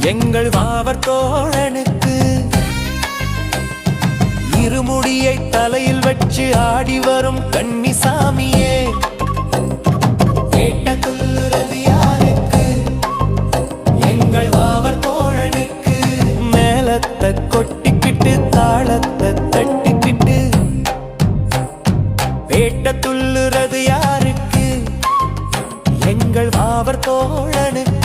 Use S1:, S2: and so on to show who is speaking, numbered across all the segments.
S1: எங்கள் வாவர் தோழனுக்கு இருமுடியை தலையில் வச்சு ஆடி வரும் கன்னிசாமியே கேட்ட துள்ளுறது யாருக்கு எங்கள் வாவர் தோழனுக்கு மேலத்தை கொட்டிக்கிட்டு தாளத்தை தட்டிக்கிட்டு வேட்ட துள்ளுறது யாருக்கு எங்கள் வாவர் தோழனுக்கு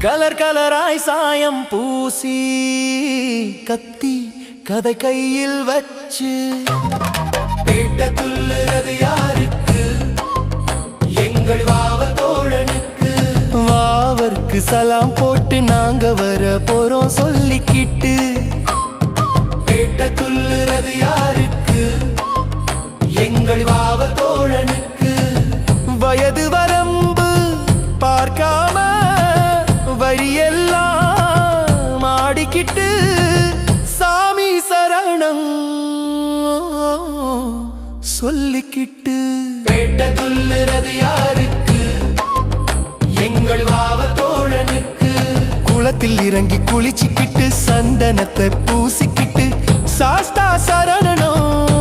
S1: கலர் கலராய் சாயம் பூசி கத்தி கதை கையில் வச்சு வேட்ட துள்ளுறது யாருக்கு எங்கள் வாவர் தோழனுக்கு வாவர்க்கு சலாம் போட்டு நாங்க வர போறோம் சொல்லிக்கிட்டு வேட்ட துள்ளுறது யாருக்கு எங்கள் வாவர் தோழனுக்கு வயது வரம்பு பார்க்காம வரியெல்லாம் ஆடிக்கிட்டு சாமி சரணம் சொல்லிக்கிட்டு வேட்ட துள்ளுறது யாருக்கு எங்கள் வாவர் தோழனுக்கு குளத்தில் இறங்கி குளிச்சுக்கிட்டு சந்தனத்தை பூசிக்கிட்டு சாஸ்தா சரணம்